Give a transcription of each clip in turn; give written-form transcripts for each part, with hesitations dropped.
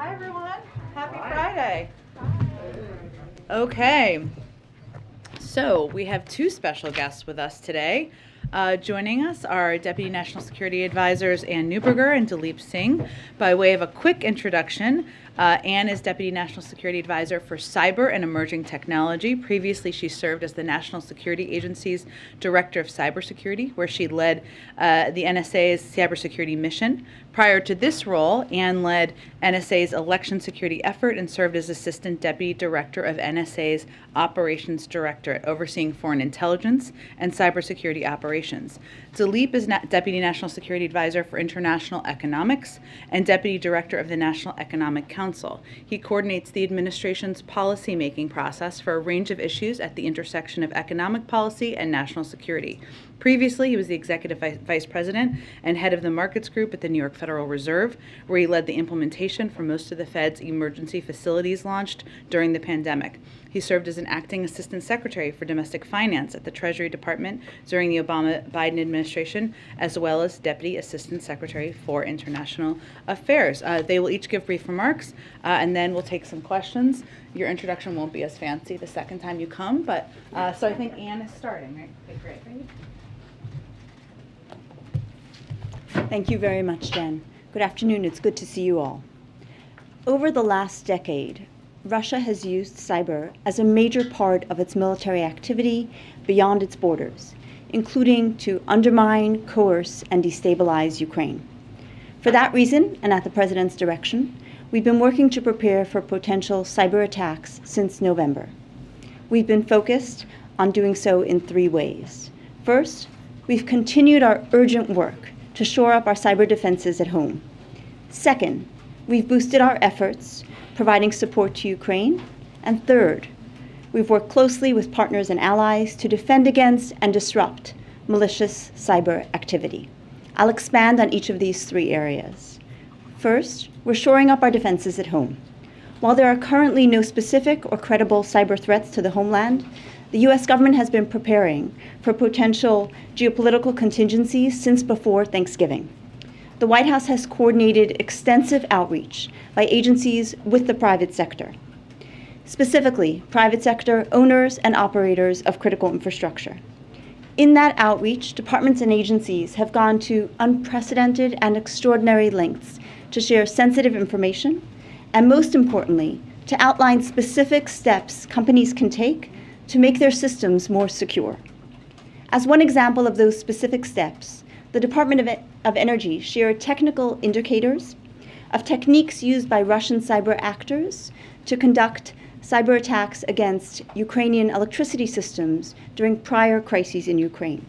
Hi, everyone. Happy Friday. Okay. So we have two special guests with us today. Joining us are Deputy National Security Advisors Ann Neuberger and Dilip Singh. By way of a quick introduction, Ann is Deputy National Security Advisor for Cyber and Emerging Technology. Previously, she served as the National Security Agency's Director of Cybersecurity, where she led the NSA's cybersecurity mission. Prior to this role, Ann led NSA's election security effort and served as Assistant Deputy Director of NSA's Operations Directorate, overseeing foreign intelligence and cybersecurity operations. Dilip is Deputy National Security Advisor for International Economics and Deputy Director of the National Economic Council. He coordinates the administration's policy-making process for a range of issues at the intersection of economic policy and national security. Previously, he was the Executive Vice President and head of the Markets Group at the New York Federal Reserve, where he led the implementation for most of the Fed's emergency facilities launched during the pandemic. He served as an acting Assistant Secretary for Domestic Finance at the Treasury Department during the Obama-Biden administration, as well as Deputy Assistant Secretary for International Affairs. They will each give brief remarks, and then we'll take some questions. Your introduction won't be as fancy the second time you come, but so I think Ann is starting, right? Okay, great. Thank you very much, Jen. Good afternoon. It's good to see you all. Over the last decade, Russia has used cyber as a major part of its military activity beyond its borders, including to undermine, coerce, and destabilize Ukraine. For that reason, and at the President's direction, we've been working to prepare for potential cyber attacks since November. We've been focused on doing so in three ways. First, we've continued our urgent work to shore up our cyber defenses at home. Second, we've boosted our efforts providing support to Ukraine. And third, we've worked closely with partners and allies to defend against and disrupt malicious cyber activity. I'll expand on each of these three areas. First, we're shoring up our defenses at home. While there are currently no specific or credible cyber threats to the homeland, the U.S. government has been preparing for potential geopolitical contingencies since before Thanksgiving. The White House has coordinated extensive outreach by agencies with the private sector, specifically private sector owners and operators of critical infrastructure. In that outreach, departments and agencies have gone to unprecedented and extraordinary lengths to share sensitive information, and most importantly, to outline specific steps companies can take to make their systems more secure. As one example of those specific steps, the Department of Energy shared technical indicators of techniques used by Russian cyber actors to conduct cyber attacks against Ukrainian electricity systems during prior crises in Ukraine.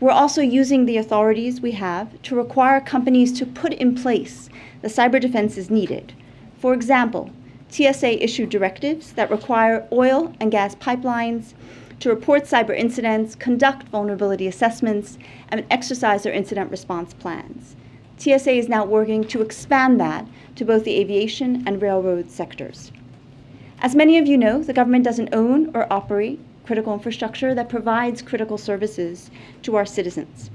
We're also using the authorities we have to require companies to put in place the cyber defenses needed. For example, TSA issued directives that require oil and gas pipelines to report cyber incidents, conduct vulnerability assessments, and exercise their incident response plans. TSA is now working to expand that to both the aviation and railroad sectors. As many of you know, the government doesn't own or operate critical infrastructure that provides critical services to our citizens.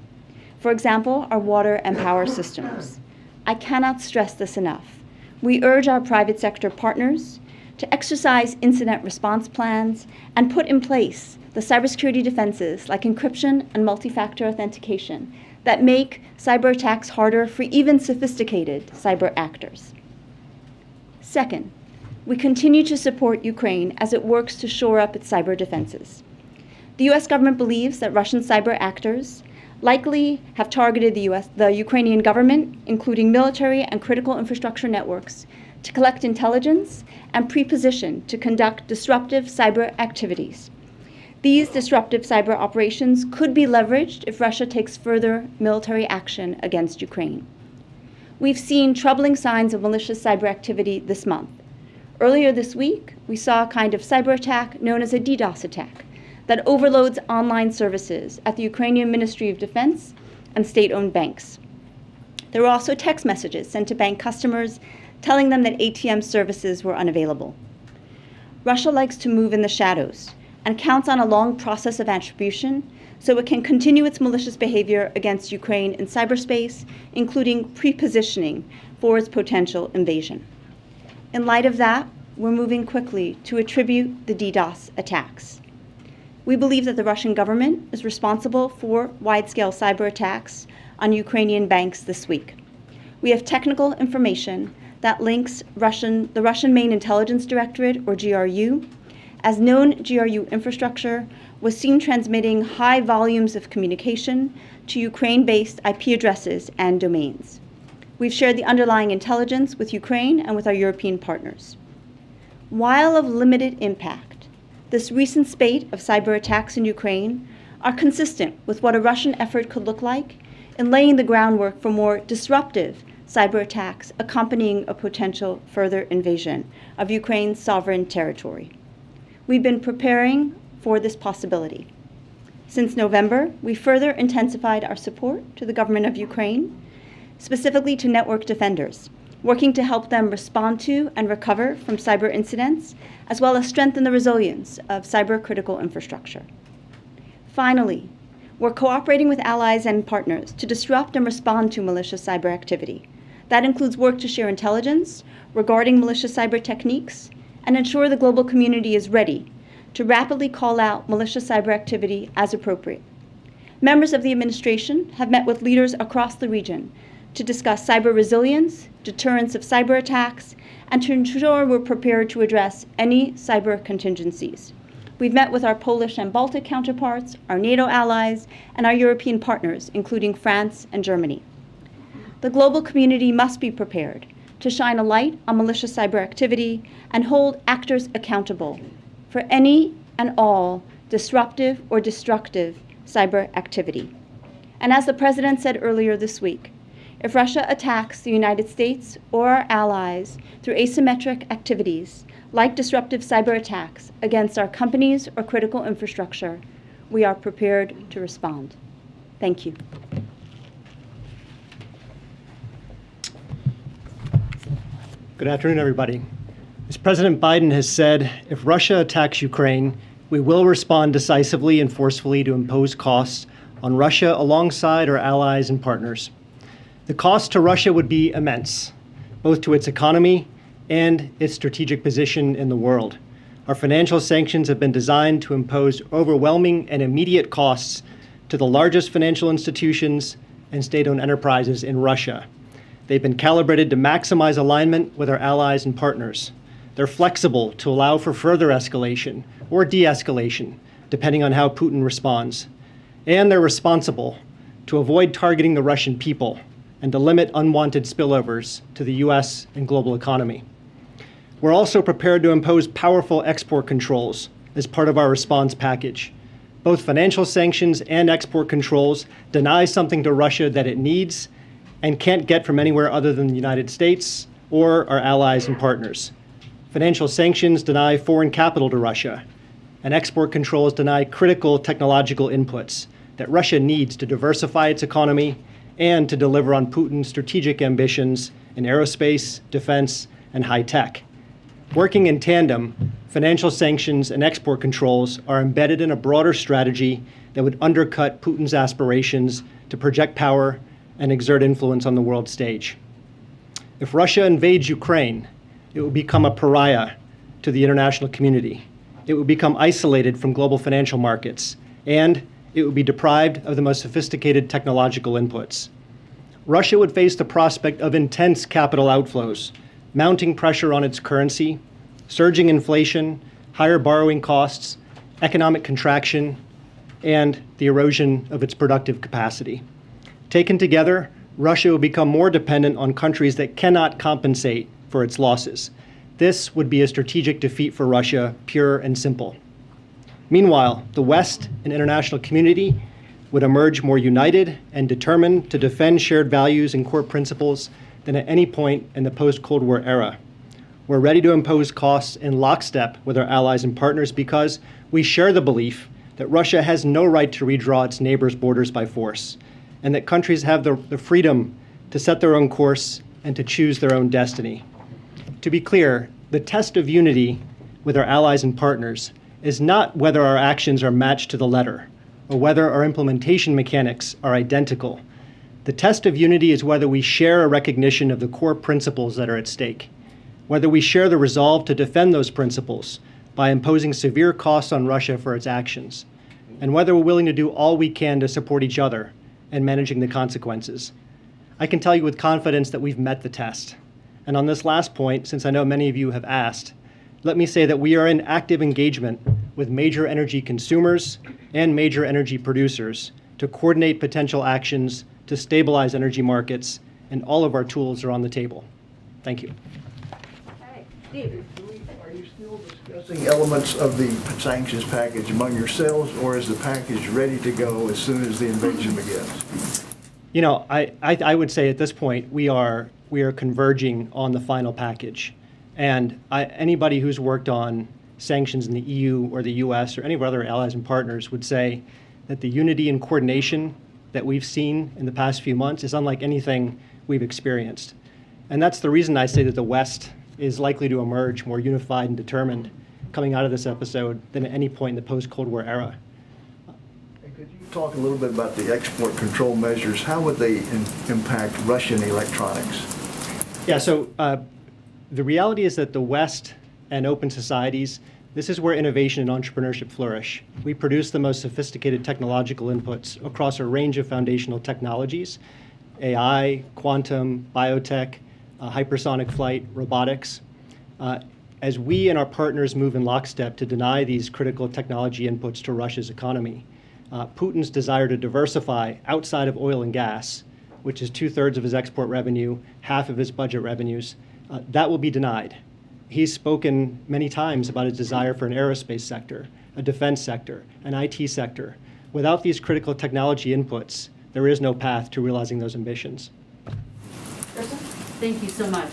For example, our water and power systems. I cannot stress this enough. We urge our private sector partners to exercise incident response plans and put in place the cybersecurity defenses like encryption and multi-factor authentication that make cyber attacks harder for even sophisticated cyber actors. Second, we continue to support Ukraine as it works to shore up its cyber defenses. The U.S. government believes that Russian cyber actors likely have targeted the Ukrainian government, including military and critical infrastructure networks, to collect intelligence and pre-position to conduct disruptive cyber activities. These disruptive cyber operations could be leveraged if Russia takes further military action against Ukraine. We've seen troubling signs of malicious cyber activity this month. Earlier this week, we saw a kind of cyber attack known as a DDoS attack that overloads online services at the Ukrainian Ministry of Defense and state-owned banks. There were also text messages sent to bank customers telling them that ATM services were unavailable. Russia likes to move in the shadows and counts on a long process of attribution so it can continue its malicious behavior against Ukraine in cyberspace, including pre-positioning for its potential invasion. In light of that, we're moving quickly to attribute the DDoS attacks. We believe that the Russian government is responsible for wide-scale cyber attacks on Ukrainian banks this week. We have technical information that links the Russian Main Intelligence Directorate, or GRU, as known GRU infrastructure was seen transmitting high volumes of communication to Ukraine-based IP addresses and domains. We've shared the underlying intelligence with Ukraine and with our European partners. While of limited impact, this recent spate of cyber attacks in Ukraine are consistent with what a Russian effort could look like in laying the groundwork for more disruptive cyber attacks accompanying a potential further invasion of Ukraine's sovereign territory. We've been preparing for this possibility. Since November, we further intensified our support to the government of Ukraine, specifically to network defenders, working to help them respond to and recover from cyber incidents, as well as strengthen the resilience of cyber-critical infrastructure. Finally, we're cooperating with allies and partners to disrupt and respond to malicious cyber activity. That includes work to share intelligence regarding malicious cyber techniques and ensure the global community is ready to rapidly call out malicious cyber activity as appropriate. Members of the administration have met with leaders across the region to discuss cyber resilience, deterrence of cyber attacks, and to ensure we're prepared to address any cyber contingencies. We've met with our Polish and Baltic counterparts, our NATO allies, and our European partners, including France and Germany. The global community must be prepared to shine a light on malicious cyber activity and hold actors accountable for any and all disruptive or destructive cyber activity. And as the President said earlier this week, if Russia attacks the United States or our allies through asymmetric activities like disruptive cyber attacks against our companies or critical infrastructure, we are prepared to respond. Thank you. Good afternoon, everybody. As President Biden has said, if Russia attacks Ukraine, we will respond decisively and forcefully to impose costs on Russia alongside our allies and partners. The cost to Russia would be immense, both to its economy and its strategic position in the world. Our financial sanctions have been designed to impose overwhelming and immediate costs to the largest financial institutions and state-owned enterprises in Russia. They've been calibrated to maximize alignment with our allies and partners. They're flexible to allow for further escalation or de-escalation, depending on how Putin responds. And they're responsible to avoid targeting the Russian people and to limit unwanted spillovers to the US and global economy. We're also prepared to impose powerful export controls as part of our response package. Both financial sanctions and export controls deny something to Russia that it needs and can't get from anywhere other than the United States or our allies and partners. Financial sanctions deny foreign capital to Russia, and export controls deny critical technological inputs that Russia needs to diversify its economy and to deliver on Putin's strategic ambitions in aerospace, defense, and high tech. Working in tandem, financial sanctions and export controls are embedded in a broader strategy that would undercut Putin's aspirations to project power and exert influence on the world stage. If Russia invades Ukraine, it will become a pariah to the international community. It will become isolated from global financial markets, and it would be deprived of the most sophisticated technological inputs. Russia would face the prospect of intense capital outflows, mounting pressure on its currency, surging inflation, higher borrowing costs, economic contraction, and the erosion of its productive capacity. Taken together, Russia will become more dependent on countries that cannot compensate for its losses. This would be a strategic defeat for Russia, pure and simple. Meanwhile, the West and international community would emerge more united and determined to defend shared values and core principles than at any point in the post-Cold War era. We're ready to impose costs in lockstep with our allies and partners because we share the belief that Russia has no right to redraw its neighbors' borders by force, and that countries have the freedom to set their own course and to choose their own destiny. To be clear, the test of unity with our allies and partners is not whether our actions are matched to the letter or whether our implementation mechanics are identical. The test of unity is whether we share a recognition of the core principles that are at stake. whether we share the resolve to defend those principles by imposing severe costs on Russia for its actions, and whether we're willing to do all we can to support each other in managing the consequences. I can tell you with confidence that we've met the test. And on this last point, since I know many of you have asked, let me say that we are in active engagement with major energy consumers and major energy producers to coordinate potential actions to stabilize energy markets, and all of our tools are on the table. Thank you. Okay, Steve. Are you still discussing elements of the sanctions package among yourselves, or is the package ready to go as soon as the invasion begins? You know, I would say at this point we are converging on the final package. And anybody who's worked on sanctions in the EU or the US or any of our other allies and partners would say that the unity and coordination that we've seen in the past few months is unlike anything we've experienced. And that's the reason I say that the West is likely to emerge more unified and determined coming out of this episode than at any point in the post-Cold War era. And could you talk a little bit about the export control measures? How would they impact Russian electronics? Yeah, so the reality is that the West and open societies, this is where innovation and entrepreneurship flourish. We produce the most sophisticated technological inputs across a range of foundational technologies: AI, quantum, biotech, hypersonic flight, robotics. As we and our partners move in lockstep to deny these critical technology inputs to Russia's economy, Putin's desire to diversify outside of oil and gas, which is 2/3 of his export revenue, half of his budget revenues, that will be denied. He's spoken many times about his desire for an aerospace sector, a defense sector, an IT sector. Without these critical technology inputs, there is no path to realizing those ambitions. Thank you so much.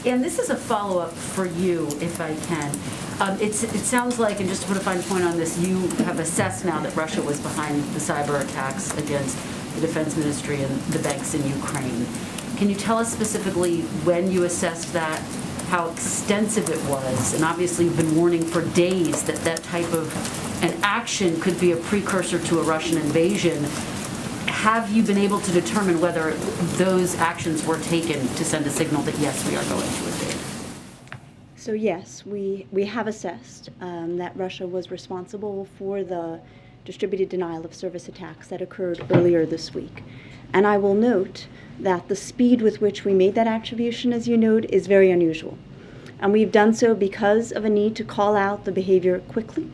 And this is a follow-up for you, if I can. It sounds like, and just to put a fine point on this, you have assessed now that Russia was behind the cyber attacks against the Defense Ministry and the banks in Ukraine. Can you tell us specifically when you assessed that, how extensive it was? And obviously you've been warning for days that that type of an action could be a precursor to a Russian invasion. Have you been able to determine whether those actions were taken to send a signal that, yes, we are going to invade? So yes, we have assessed that Russia was responsible for the distributed denial of service attacks that occurred earlier this week. And I will note that the speed with which we made that attribution, as you note, is very unusual. And we've done so because of a need to call out the behavior quickly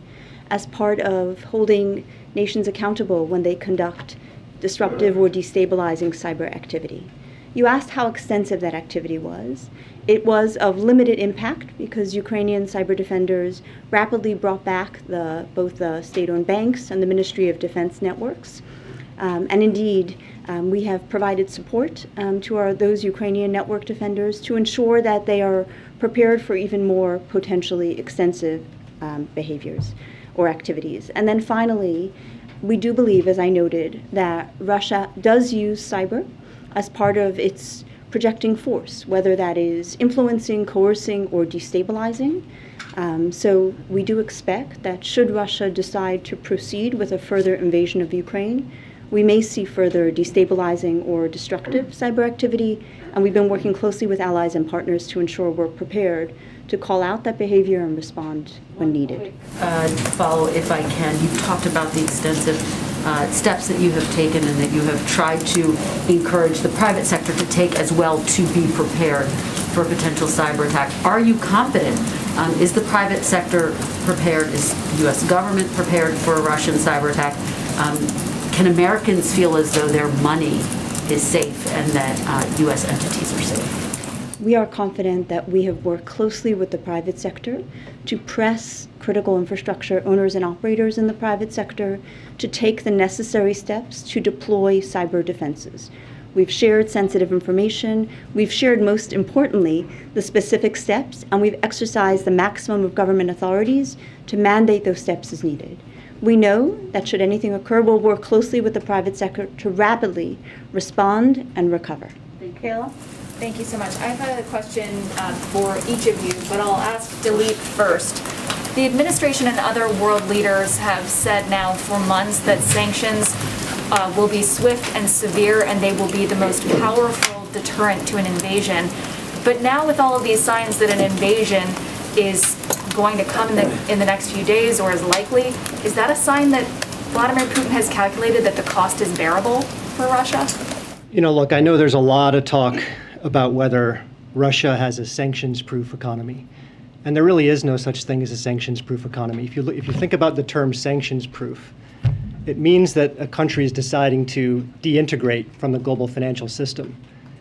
as part of holding nations accountable when they conduct disruptive or destabilizing cyber activity. You asked how extensive that activity was. It was of limited impact because Ukrainian cyber defenders rapidly brought back both the state-owned banks and the Ministry of Defense networks. And indeed, we have provided support to those Ukrainian network defenders to ensure that they are prepared for even more potentially extensive behaviors or activities. And then finally, we do believe, as I noted, that Russia does use cyber as part of its projecting force, whether that is influencing, coercing, or destabilizing. So we do expect that should Russia decide to proceed with a further invasion of Ukraine, we may see further destabilizing or destructive cyber activity, and we've been working closely with allies and partners to ensure we're prepared to call out that behavior and respond when needed. Follow, if I can. You've talked about the extensive steps that you have taken and that you have tried to encourage the private sector to take as well to be prepared for a potential cyber attack. Are you confident? Is the private sector prepared? Is the U.S. government prepared for a Russian cyber attack? Can Americans feel as though their money is safe and that U.S. entities are safe? We are confident that we have worked closely with the private sector to press critical infrastructure owners and operators in the private sector to take the necessary steps to deploy cyber defenses. We've shared sensitive information. We've shared, most importantly, the specific steps, and we've exercised the maximum of government authorities to mandate those steps as needed. We know that should anything occur, we'll work closely with the private sector to rapidly respond and recover. Thank you. Kayla? Thank you so much. I have a question for each of you, but I'll ask Dileep first. The administration and other world leaders have said now for months that sanctions will be swift and severe, and they will be the most powerful deterrent to an invasion. But now with all of these signs that an invasion is going to come in the next few days or is likely, is that a sign that Vladimir Putin has calculated that the cost is bearable for Russia? Look, I know there's a lot of talk about whether Russia has a sanctions-proof economy. And there really is no such thing as a sanctions-proof economy. If you think about the term sanctions-proof, it means that a country is deciding to deintegrate from the global financial system.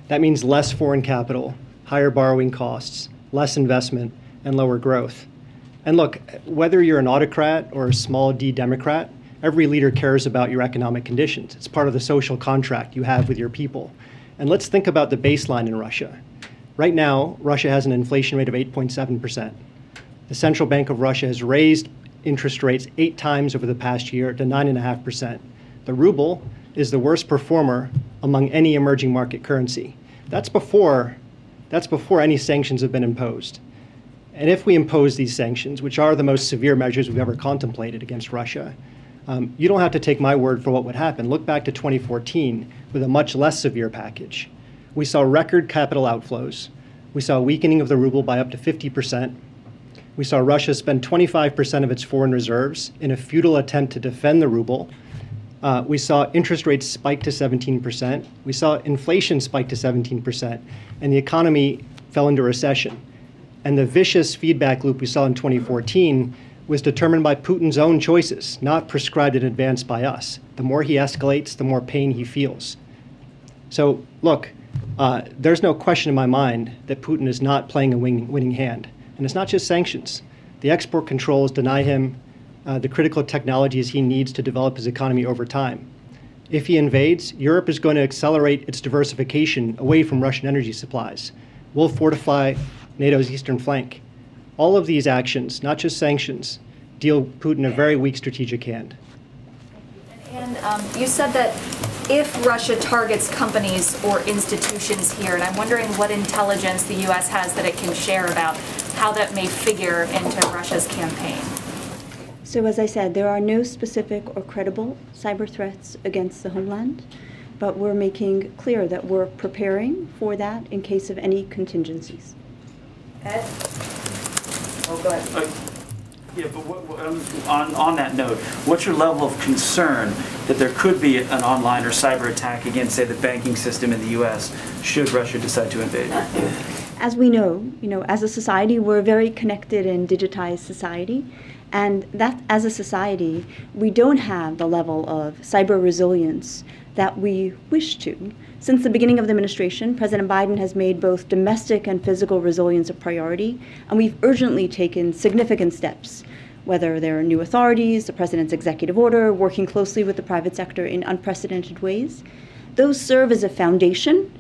That means less foreign capital, higher borrowing costs, less investment, and lower growth. And look, whether you're an autocrat or a small d Democrat, every leader cares about your economic conditions. It's part of the social contract you have with your people. And let's think about the baseline in Russia. Right now, Russia has an inflation rate of 8.7%. The Central Bank of Russia has raised interest rates 8 times over the past year to 9.5%. The ruble is the worst performer among any emerging market currency. That's before any sanctions have been imposed. And if we impose these sanctions, which are the most severe measures we've ever contemplated against Russia, you don't have to take my word for what would happen. Look back to 2014 with a much less severe package. We saw record capital outflows. We saw a weakening of the ruble by up to 50%. We saw Russia spend 25% of its foreign reserves in a futile attempt to defend the ruble. We saw interest rates spike to 17%. We saw inflation spike to 17%, and the economy fell into recession. And the vicious feedback loop we saw in 2014 was determined by Putin's own choices, not prescribed in advance by us. The more he escalates, the more pain he feels. So, look, there's no question in my mind that Putin is not playing a winning hand. And it's not just sanctions. The export controls deny him the critical technologies he needs to develop his economy over time. If he invades, Europe is going to accelerate its diversification away from Russian energy supplies. We'll fortify NATO's eastern flank. All of these actions, not just sanctions, deal Putin a very weak strategic hand. And you said that if Russia targets companies or institutions here, and I'm wondering what intelligence the U.S. has that it can share about how that may figure into Russia's campaign. So as I said, there are no specific or credible cyber threats against the homeland, but we're making clear that we're preparing for that in case of any contingencies. Ed? Oh, go ahead. Yeah, but on that note, what's your level of concern that there could be an online or cyber attack against, say, the banking system in the U.S. should Russia decide to invade? As we know, as a society, we're a very connected and digitized society. And that, as a society, we don't have the level of cyber resilience that we wish to. Since the beginning of the administration, President Biden has made both domestic and physical resilience a priority, and we've urgently taken significant steps, whether they're new authorities, the president's executive order, working closely with the private sector in unprecedented ways. Those serve as a foundation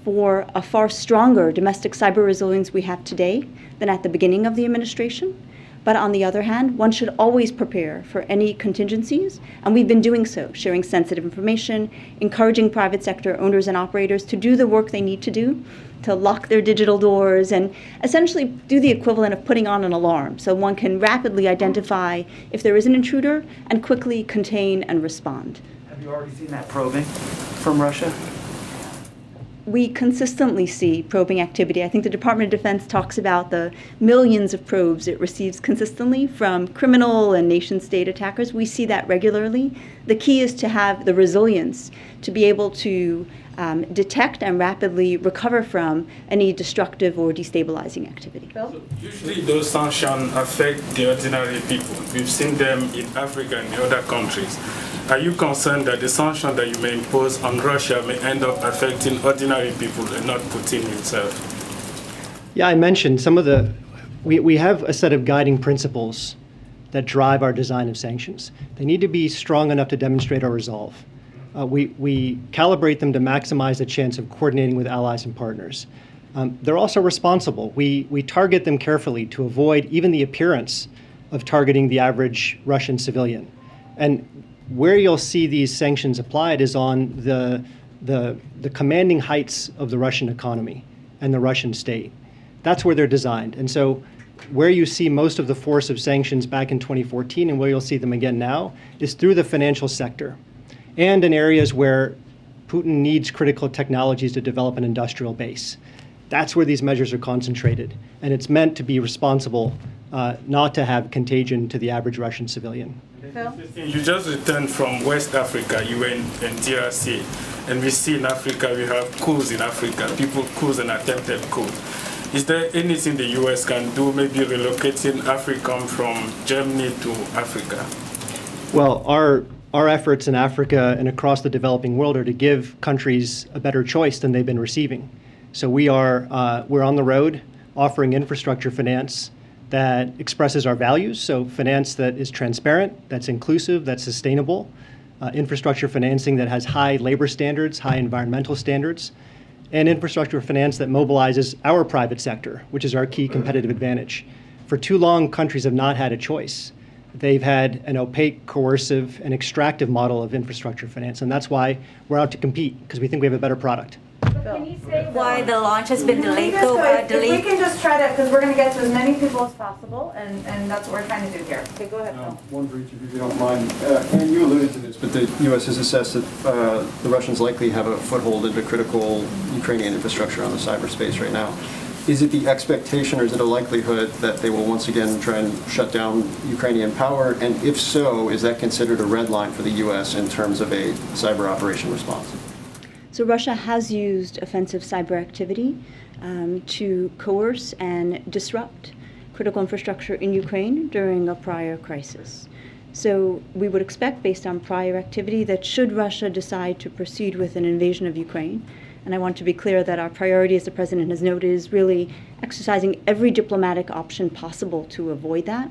for a far stronger domestic cyber resilience we have today than at the beginning of the administration. But on the other hand, one should always prepare for any contingencies, and we've been doing so, sharing sensitive information, encouraging private sector owners and operators to do the work they need to do, to lock their digital doors, and essentially do the equivalent of putting on an alarm so one can rapidly identify if there is an intruder and quickly contain and respond. Have you already seen that probing from Russia? We consistently see probing activity. I think the Department of Defense talks about the millions of probes it receives consistently from criminal and nation-state attackers. We see that regularly. The key is to have the resilience to be able to detect and rapidly recover from any destructive or destabilizing activity. Bill? So usually those sanctions affect the ordinary people. We've seen them in Africa and in other countries. Are you concerned that the sanctions that you may impose on Russia may end up affecting ordinary people and not Putin himself? Yeah, I mentioned some of we have a set of guiding principles that drive our design of sanctions. They need to be strong enough to demonstrate our resolve. We calibrate them to maximize the chance of coordinating with allies and partners. They're also responsible. We target them carefully to avoid even the appearance of targeting the average Russian civilian. And where you'll see these sanctions applied is on the commanding heights of the Russian economy and the Russian state. That's where they're designed. And so where you see most of the force of sanctions back in 2014 and where you'll see them again now is through the financial sector and in areas where Putin needs critical technologies to develop an industrial base. That's where these measures are concentrated. And it's meant to be responsible, not to have contagion to the average Russian civilian. Phil? You just returned from West Africa, you were in DRC, and we see in Africa, we have coups in Africa, people coups and attempted coups. Is there anything the US can do, maybe relocating AFRICOM from Germany to Africa? Well, our efforts in Africa and across the developing world are to give countries a better choice than they've been receiving. So we're on the road offering infrastructure finance that expresses our values. So finance that is transparent, that's inclusive, that's sustainable, infrastructure financing that has high labor standards, high environmental standards, and infrastructure finance that mobilizes our private sector, which is our key competitive advantage. For too long, countries have not had a choice. They've had an opaque, coercive, and extractive model of infrastructure finance, and that's why we're out to compete, because we think we have a better product. Can you say why the launch has been delayed though? If we can just try to, because we're going to get to as many people as possible, and that's what we're trying to do here. Okay, go ahead, Phil. One for each of you, if you don't mind. And you alluded to this, but the U.S. has assessed that the Russians likely have a foothold into critical Ukrainian infrastructure on the cyberspace right now. Is it the expectation or is it a likelihood that they will once again try and shut down Ukrainian power? And if so, is that considered a red line for the U.S. in terms of a cyber operation response? So Russia has used offensive cyber activity to coerce and disrupt critical infrastructure in Ukraine during a prior crisis. So we would expect, based on prior activity, that should Russia decide to proceed with an invasion of Ukraine, and I want to be clear that our priority, as the President has noted, is really exercising every diplomatic option possible to avoid that.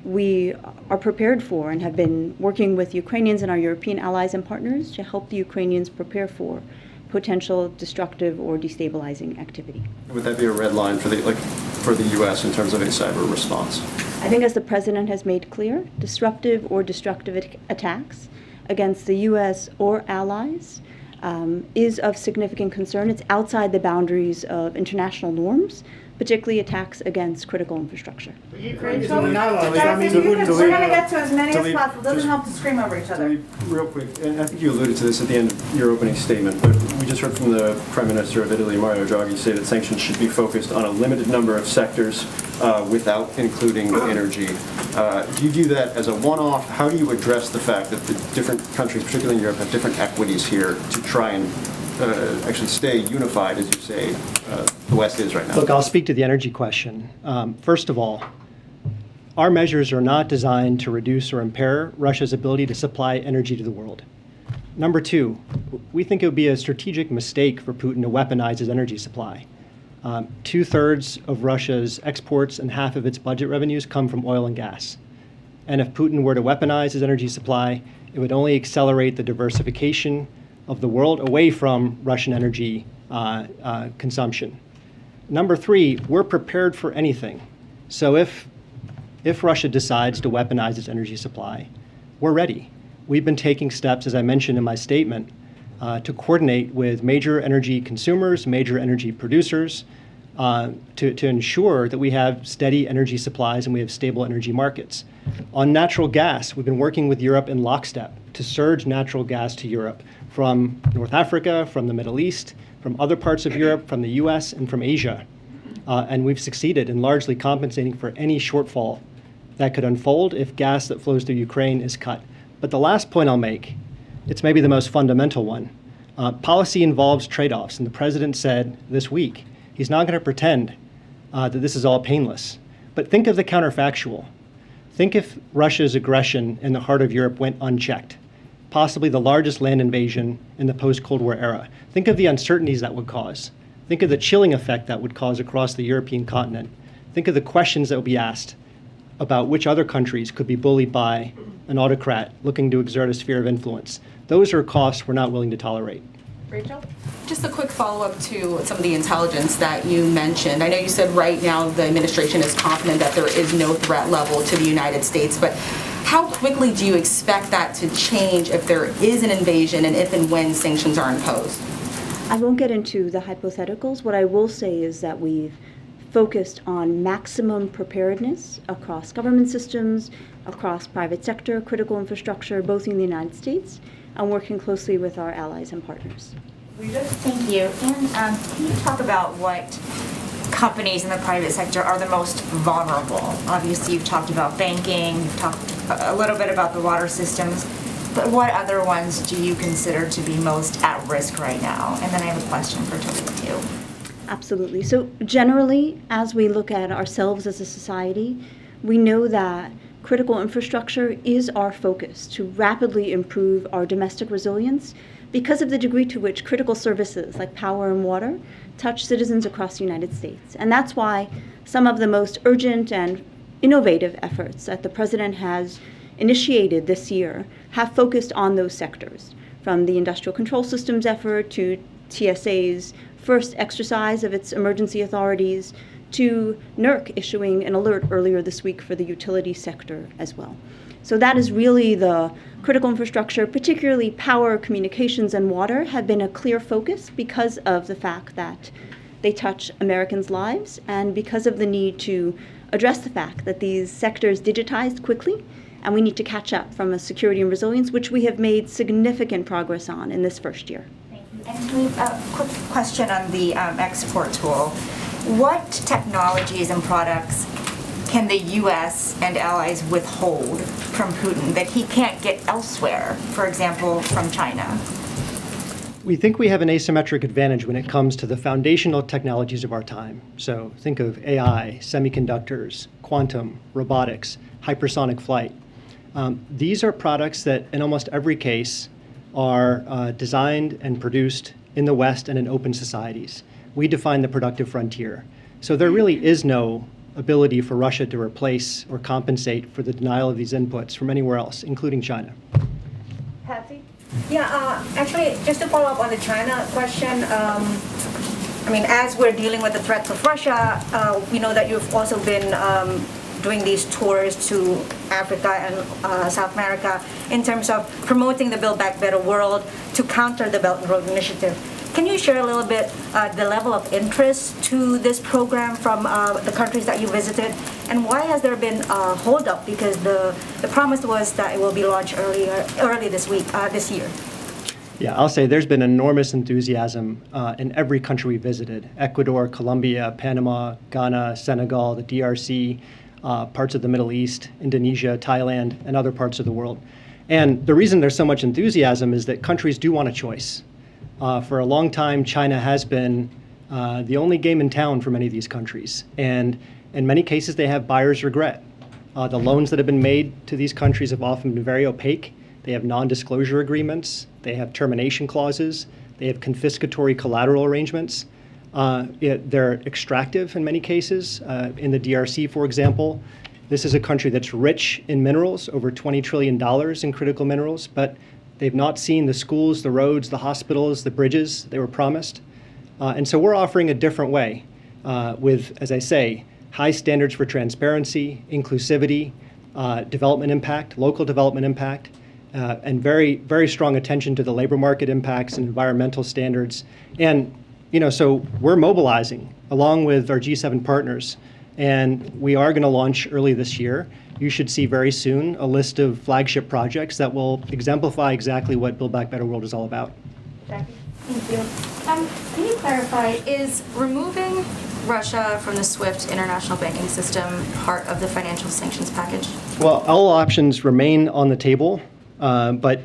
We are prepared for and have been working with Ukrainians and our European allies and partners to help the Ukrainians prepare for potential destructive or destabilizing activity. Would that be a red line for the U.S. in terms of a cyber response? I think, as the President has made clear, disruptive or destructive attacks against the U.S. or allies is of significant concern. It's outside the boundaries of international norms, particularly attacks against critical infrastructure. Rachel? Guys, if you could, we're going to get to as many as possible. It doesn't help to scream over each other. Real quick, and I think you alluded to this at the end of your opening statement, but we just heard from the Prime Minister of Italy, Mario Draghi, say that sanctions should be focused on a limited number of sectors without including energy. Do you view that as a one-off? How do you address the fact that the different countries, particularly in Europe, have different equities here to try and actually stay unified, as you say, the West is right now? Look, I'll speak to the energy question. First of all, our measures are not designed to reduce or impair Russia's ability to supply energy to the world. Number two, we think it would be a strategic mistake for Putin to weaponize his energy supply. 2/3 of Russia's exports and half of its budget revenues come from oil and gas. And if Putin were to weaponize his energy supply, it would only accelerate the diversification of the world away from Russian energy consumption. Number three, we're prepared for anything. So if Russia decides to weaponize its energy supply, we're ready. We've been taking steps, as I mentioned in my statement, to coordinate with major energy consumers, major energy producers, to ensure that we have steady energy supplies and we have stable energy markets. On natural gas, we've been working with Europe in lockstep to surge natural gas to Europe from North Africa, from the Middle East, from other parts of Europe, from the US, and from Asia. And we've succeeded in largely compensating for any shortfall that could unfold if gas that flows through Ukraine is cut. But the last point I'll make, it's maybe the most fundamental one. Policy involves trade-offs, and the President said this week, he's not going to pretend that this is all painless. But think of the counterfactual. Think if Russia's aggression in the heart of Europe went unchecked, possibly the largest land invasion in the post-Cold War era. Think of the uncertainties that would cause. Think of the chilling effect that would cause across the European continent. Think of the questions that would be asked about which other countries could be bullied by an autocrat looking to exert a sphere of influence. Those are costs we're not willing to tolerate. Rachel? Just a quick follow-up to some of the intelligence that you mentioned. I know you said right now the administration is confident that there is no threat level to the United States, but how quickly do you expect that to change if there is an invasion and if and when sanctions are imposed? I won't get into the hypotheticals. What I will say is that we've focused on maximum preparedness across government systems, across private sector, critical infrastructure, both in the United States, and working closely with our allies and partners. Thank you. And can you talk about what companies in the private sector are the most vulnerable? Obviously, you've talked about banking, you've talked a little bit about the water systems, but what other ones do you consider to be most at risk right now? And then I have a question for Tony too. Absolutely. So generally, as we look at ourselves as a society, we know that critical infrastructure is our focus to rapidly improve our domestic resilience because of the degree to which critical services like power and water touch citizens across the United States. And that's why some of the most urgent and innovative efforts that the President has initiated this year have focused on those sectors, from the industrial control systems effort to TSA's first exercise of its emergency authorities to NERC issuing an alert earlier this week for the utility sector as well. So that is really the critical infrastructure, particularly power, communications, and water, have been a clear focus because of the fact that they touch Americans' lives and because of the need to address the fact that these sectors digitized quickly and we need to catch up from a security and resilience, which we have made significant progress on in this first year. Thank you. And a quick question on the export tool. What technologies and products can the U.S. and allies withhold from Putin that he can't get elsewhere, for example, from China? We think we have an asymmetric advantage when it comes to the foundational technologies of our time. So think of AI, semiconductors, quantum, robotics, hypersonic flight. These are products that in almost every case are designed and produced in the West and in open societies. We define the productive frontier. So there really is no ability for Russia to replace or compensate for the denial of these inputs from anywhere else, including China. Patsy? Yeah, actually, just to follow up on the China question, as we're dealing with the threats of Russia, we know that you've also been doing these tours to Africa and South America in terms of promoting the Build Back Better world to counter the Belt and Road Initiative. Can you share a little bit the level of interest to this program from the countries that you visited, and why has there been a holdup? Because the promise was that it will be launched early this year. Yeah, I'll say there's been enormous enthusiasm in every country we visited: Ecuador, Colombia, Panama, Ghana, Senegal, the DRC, parts of the Middle East, Indonesia, Thailand, and other parts of the world. And the reason there's so much enthusiasm is that countries do want a choice. For a long time, China has been the only game in town for many of these countries. And in many cases, they have buyer's regret. The loans that have been made to these countries have often been very opaque. They have non-disclosure agreements. They have termination clauses. They have confiscatory collateral arrangements. They're extractive in many cases. In the DRC, for example, this is a country that's rich in minerals, over $20 trillion in critical minerals, but they've not seen the schools, the roads, the hospitals, the bridges they were promised. And so we're offering a different way with, as I say, high standards for transparency, inclusivity, development impact, local development impact, and very, very strong attention to the labor market impacts and environmental standards. And, so we're mobilizing along with our G7 partners, and we are going to launch early this year. You should see very soon a list of flagship projects that will exemplify exactly what Build Back Better World is all about. Jackie? Thank you. Can you clarify, is removing Russia from the SWIFT international banking system part of the financial sanctions package? Well, all options remain on the table, but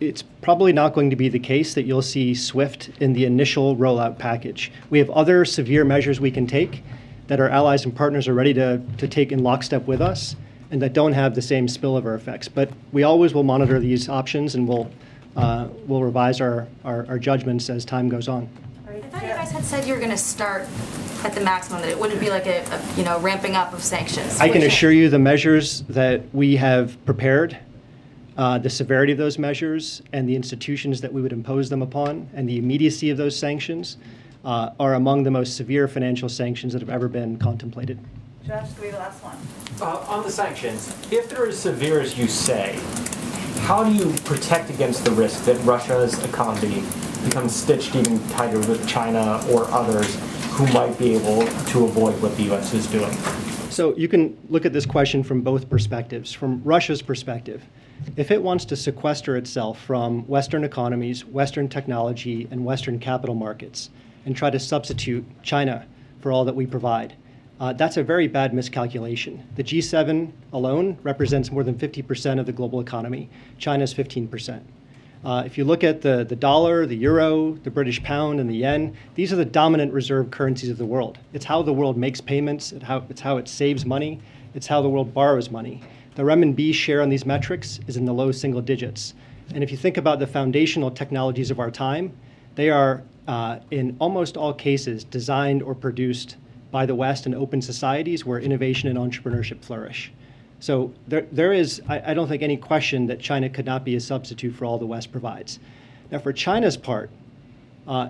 it's probably not going to be the case that you'll see SWIFT in the initial rollout package. We have other severe measures we can take that our allies and partners are ready to take in lockstep with us, and that don't have the same spillover effects. But we always will monitor these options, and we'll revise our judgments as time goes on. I thought you guys had said you were going to start at the maximum, that it wouldn't be like a ramping up of sanctions. I can assure you the measures that we have prepared, the severity of those measures, and the institutions that we would impose them upon, and the immediacy of those sanctions are among the most severe financial sanctions that have ever been contemplated. Josh, do we have the last one? On the sanctions, if they're as severe as you say, how do you protect against the risk that Russia's economy becomes stitched even tighter with China or others who might be able to avoid what the U.S. is doing? So you can look at this question from both perspectives. From Russia's perspective, if it wants to sequester itself from Western economies, Western technology, and Western capital markets, and try to substitute China for all that we provide, that's a very bad miscalculation. The G7 alone represents more than 50% of the global economy. China's 15%. If you look at the dollar, the euro, the British pound, and the yen, these are the dominant reserve currencies of the world. It's how the world makes payments, it's how it saves money, it's how the world borrows money. The renminbi share on these metrics is in the low single digits. And if you think about the foundational technologies of our time, they are, in almost all cases, designed or produced by the West in open societies where innovation and entrepreneurship flourish. So there is, I don't think, any question that China could not be a substitute for all the West provides. Now, for China's part,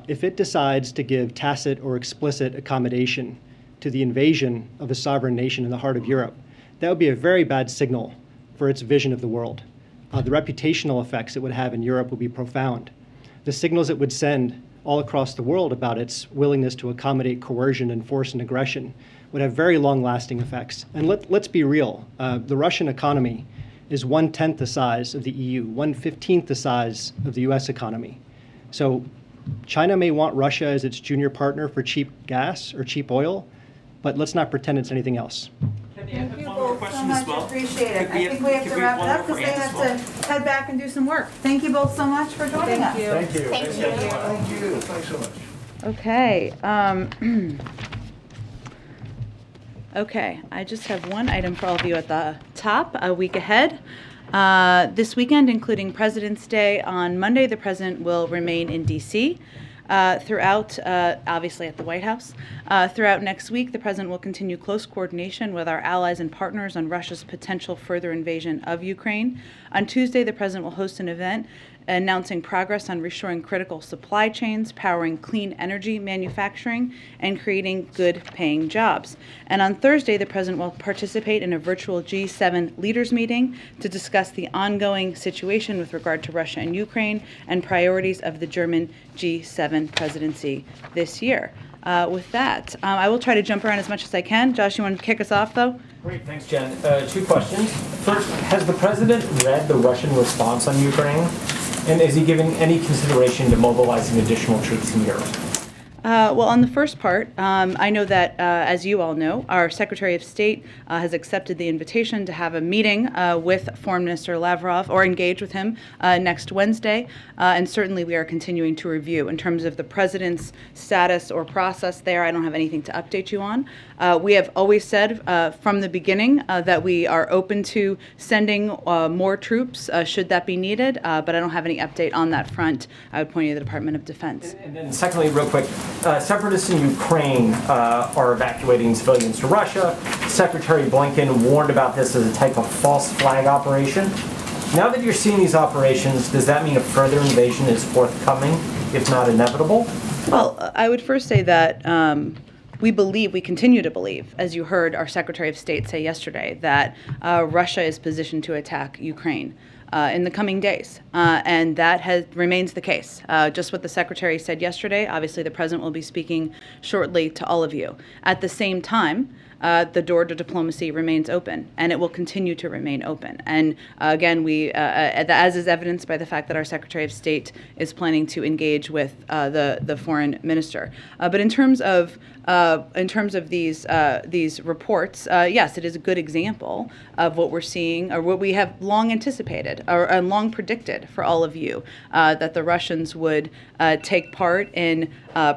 if it decides to give tacit or explicit accommodation to the invasion of a sovereign nation in the heart of Europe, that would be a very bad signal for its vision of the world. The reputational effects it would have in Europe would be profound. The signals it would send all across the world about its willingness to accommodate coercion and force and aggression would have very long-lasting effects. And let's be real. The Russian economy is 1/10 the size of the EU, 1/15 the size of the US economy. So China may want Russia as its junior partner for cheap gas or cheap oil, but let's not pretend it's anything else. Thank you both so much. Appreciate it. I think we have to wrap it up because they have to head back and do some work. Thank you both so much for joining us. Thank you. Thank you. Thanks so much. Okay. Okay, I just have one item for all of you at the top, a week ahead. This weekend, including President's Day, on Monday, the President will remain in D.C. Throughout, obviously at the White House. Throughout next week, the President will continue close coordination with our allies and partners on Russia's potential further invasion of Ukraine. On Tuesday, the President will host an event announcing progress on restoring critical supply chains, powering clean energy manufacturing, and creating good-paying jobs. And on Thursday, the President will participate in a virtual G7 leaders meeting to discuss the ongoing situation with regard to Russia and Ukraine and priorities of the German G7 presidency this year. With that, I will try to jump around as much as I can. Josh, you want to kick us off, though? Great, thanks, Jen. Two questions. First, has the President read the Russian response on Ukraine? And is he giving any consideration to mobilizing additional troops in Europe? Well, on the first part, I know that, as you all know, our Secretary of State has accepted the invitation to have a meeting with Foreign Minister Lavrov, or engage with him next Wednesday. And certainly we are continuing to review. In terms of the President's status or process there, I don't have anything to update you on. We have always said from the beginning that we are open to sending more troops should that be needed, but I don't have any update on that front. I would point you to the Department of Defense. And then secondly, real quick, separatists in Ukraine are evacuating civilians to Russia. Secretary Blinken warned about this as a type of false flag operation. Now that you're seeing these operations, does that mean a further invasion is forthcoming, if not inevitable? Well, I would first say that we continue to believe, as you heard our Secretary of State say yesterday, that Russia is positioned to attack Ukraine in the coming days. And that remains the case. Just what the Secretary said yesterday, obviously the President will be speaking shortly to all of you. At the same time, the door to diplomacy remains open, and it will continue to remain open. And again, as is evidenced by the fact that our Secretary of State is planning to engage with the foreign minister. But in terms of these reports, yes, it is a good example of what we're seeing, or what we have long anticipated or long predicted for all of you, that the Russians would take part in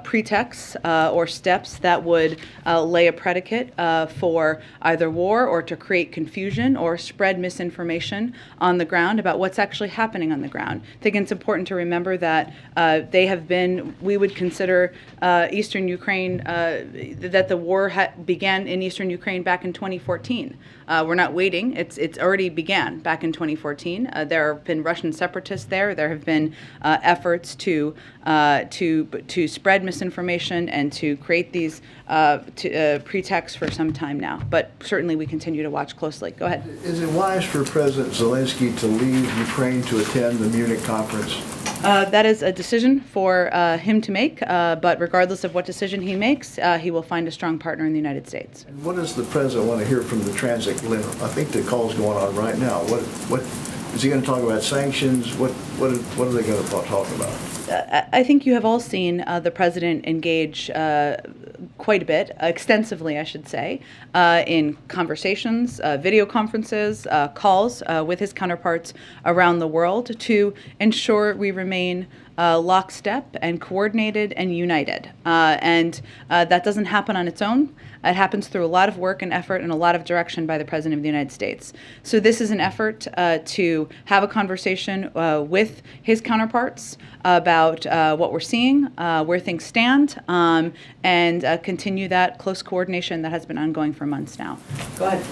pretexts or steps that would lay a predicate for either war or to create confusion or spread misinformation on the ground about what's actually happening on the ground. I think it's important to remember that we would consider Eastern Ukraine, that the war began in Eastern Ukraine back in 2014. We're not waiting. It's already began back in 2014. There have been Russian separatists there. There have been efforts to spread misinformation and to create these pretexts for some time now. But certainly we continue to watch closely. Go ahead. Is it wise for President Zelensky to leave Ukraine to attend the Munich conference? That is a decision for him to make, but regardless of what decision he makes, he will find a strong partner in the United States. And what does the president want to hear from the transatlantic? I think the call's going on right now. What is he going to talk about? Sanctions? What are they going to talk about? I think you have all seen the president engage quite a bit, extensively, I should say, in conversations, video conferences, calls with his counterparts around the world to ensure we remain lockstep and coordinated and united. And that doesn't happen on its own. It happens through a lot of work and effort and a lot of direction by the President of the United States. So this is an effort to have a conversation with his counterparts about what we're seeing, where things stand, and continue that close coordination that has been ongoing for months now. Go ahead.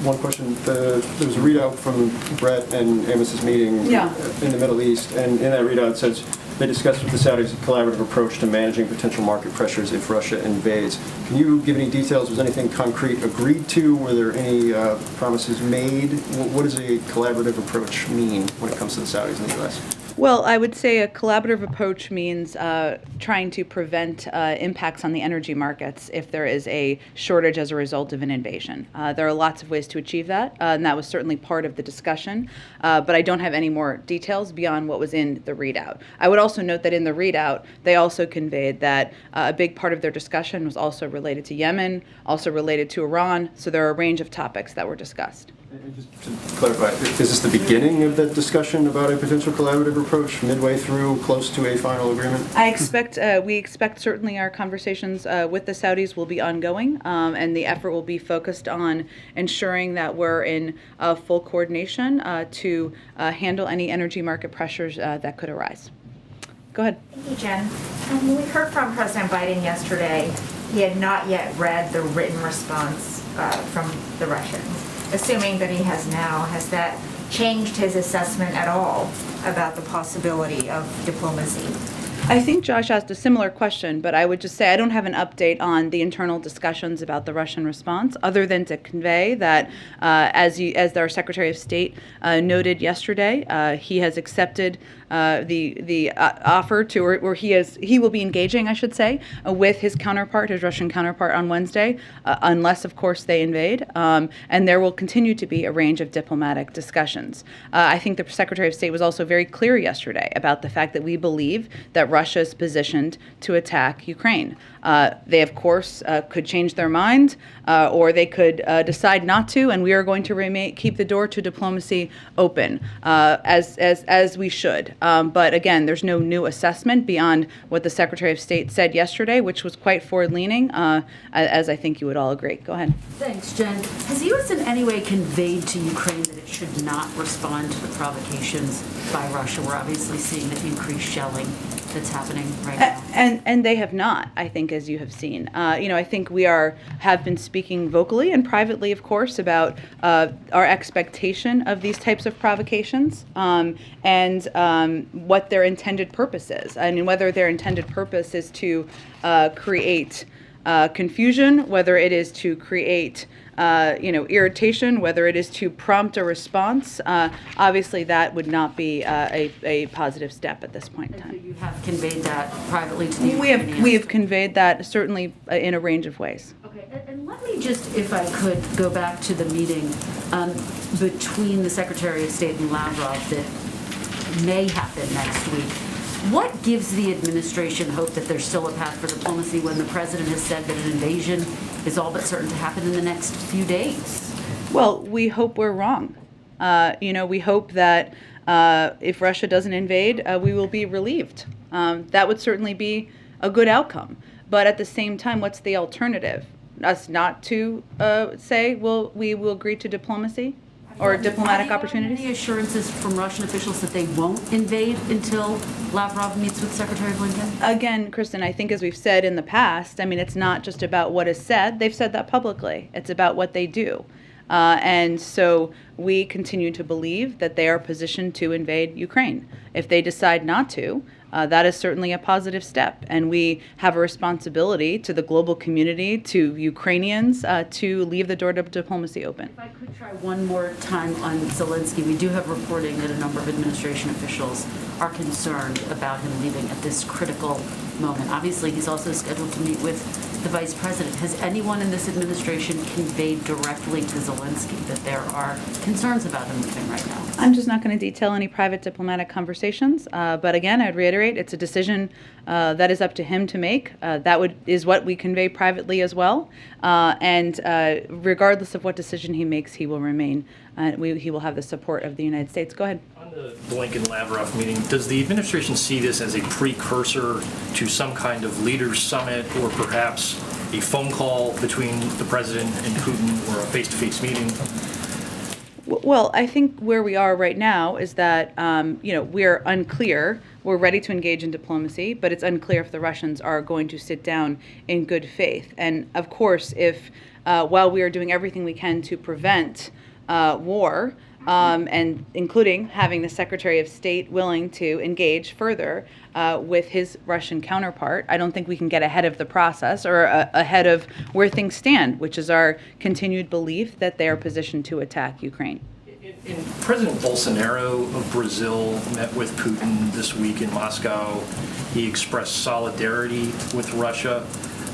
One question. There was a readout from Brett and Amos's meeting in the Middle East, and in that readout it says they discussed with the Saudis a collaborative approach to managing potential market pressures if Russia invades. Can you give any details? Was anything concrete agreed to? Were there any promises made? What does a collaborative approach mean when it comes to the Saudis and the U.S.? Well, I would say a collaborative approach means trying to prevent impacts on the energy markets if there is a shortage as a result of an invasion. There are lots of ways to achieve that, and that was certainly part of the discussion, but I don't have any more details beyond what was in the readout. I would also note that in the readout, they also conveyed that a big part of their discussion was also related to Yemen, also related to Iran, so there are a range of topics that were discussed. And just to clarify, is this the beginning of that discussion about a potential collaborative approach, midway through, close to a final agreement? We expect certainly our conversations with the Saudis will be ongoing, and the effort will be focused on ensuring that we're in full coordination to handle any energy market pressures that could arise. Go ahead. Thank you, Jen. We heard from President Biden yesterday. He had not yet read the written response from the Russians. Assuming that he has now, has that changed his assessment at all about the possibility of diplomacy? I think Josh asked a similar question, but I would just say I don't have an update on the internal discussions about the Russian response, other than to convey that, as our Secretary of State noted yesterday, he has accepted the offer to, or he will be engaging, I should say, with his counterpart, his Russian counterpart, on Wednesday, unless, of course, they invade. And there will continue to be a range of diplomatic discussions. I think the Secretary of State was also very clear yesterday about the fact that we believe that Russia is positioned to attack Ukraine. They, of course, could change their mind, or they could decide not to, and we are going to keep the door to diplomacy open, as we should. But again, there's no new assessment beyond what the Secretary of State said yesterday, which was quite forward-leaning, as I think you would all agree. Go ahead. Thanks, Jen. Has the U.S. in any way conveyed to Ukraine that it should not respond to the provocations by Russia? We're obviously seeing the increased shelling that's happening right now. And they have not, I think, as you have seen. I think we have been speaking vocally and privately, of course, about our expectation of these types of provocations and what their intended purpose is. I mean, whether their intended purpose is to create confusion, whether it is to create irritation, whether it is to prompt a response, obviously that would not be a positive step at this point in time. So you have conveyed that privately to the Ukrainians? We have conveyed that certainly in a range of ways. Okay, and let me just, if I could, go back to the meeting between the Secretary of State and Lavrov that may happen next week. What gives the administration hope that there's still a path for diplomacy when the president has said that an invasion is all but certain to happen in the next few days? Well, we hope we're wrong. We hope that if Russia doesn't invade, we will be relieved. That would certainly be a good outcome. But at the same time, what's the alternative? Us not to say, well, we will agree to diplomacy? Or diplomatic opportunities? Any assurances from Russian officials that they won't invade until Lavrov meets with Secretary Blinken? Again, Kristen, I think as we've said in the past, I mean, it's not just about what is said. They've said that publicly. It's about what they do. And so we continue to believe that they are positioned to invade Ukraine. If they decide not to, that is certainly a positive step. And we have a responsibility to the global community, to Ukrainians, to leave the door to diplomacy open. If I could try one more time on Zelensky, we do have reporting that a number of administration officials are concerned about him leaving at this critical moment. Obviously, he's also scheduled to meet with the vice president. Has anyone in this administration conveyed directly to Zelensky that there are concerns about him leaving right now? I'm just not going to detail any private diplomatic conversations, but again, I'd reiterate, it's a decision that is up to him to make. Is what we convey privately as well, and regardless of what decision he makes, he will remain. He will have the support of the United States. Go ahead. On the Blinken-Lavrov meeting, does the administration see this as a precursor to some kind of leaders' summit, or perhaps a phone call between the president and Putin, or a face-to-face meeting? Well, I think where we are right now is that, we're unclear. We're ready to engage in diplomacy, but it's unclear if the Russians are going to sit down in good faith. And of course, if while we are doing everything we can to prevent war, and including having the Secretary of State willing to engage further with his Russian counterpart, I don't think we can get ahead of the process or ahead of where things stand, which is our continued belief that they are positioned to attack Ukraine. President Bolsonaro of Brazil met with Putin this week in Moscow. He expressed solidarity with Russia.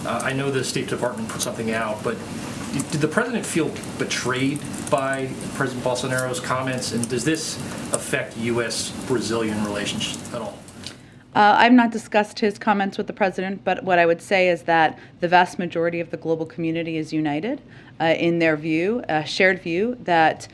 I know the State Department put something out, but did the president feel betrayed by President Bolsonaro's comments, and does this affect U.S.-Brazilian relations at all? I've not discussed his comments with the president, but what I would say is that the vast majority of the global community is united in their view, shared view, that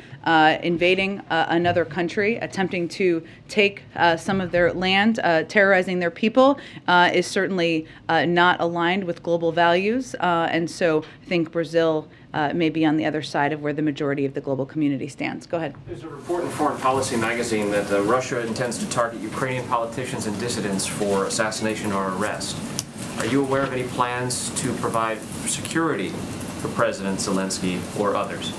invading another country, attempting to take some of their land, terrorizing their people, is certainly not aligned with global values. And so I think Brazil may be on the other side of where the majority of the global community stands. Go ahead. There's a report in Foreign Policy magazine that Russia intends to target Ukrainian politicians and dissidents for assassination or arrest. Are you aware of any plans to provide security for President Zelensky or others?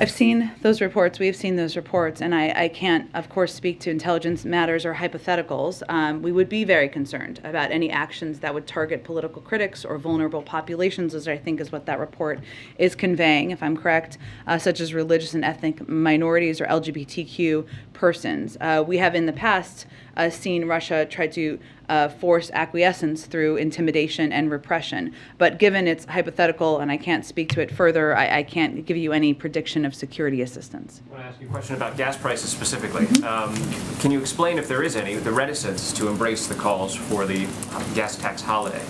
I've seen those reports. We've seen those reports, and I can't, of course, speak to intelligence matters or hypotheticals. We would be very concerned about any actions that would target political critics or vulnerable populations, as I think is what that report is conveying, if I'm correct, such as religious and ethnic minorities or LGBTQ persons. We have in the past seen Russia try to force acquiescence through intimidation and repression. But given it's hypothetical and I can't speak to it further, I can't give you any prediction of security assistance. I want to ask you a question about gas prices specifically. Can you explain, if there is any, the reticence to embrace the calls for the gas tax holiday?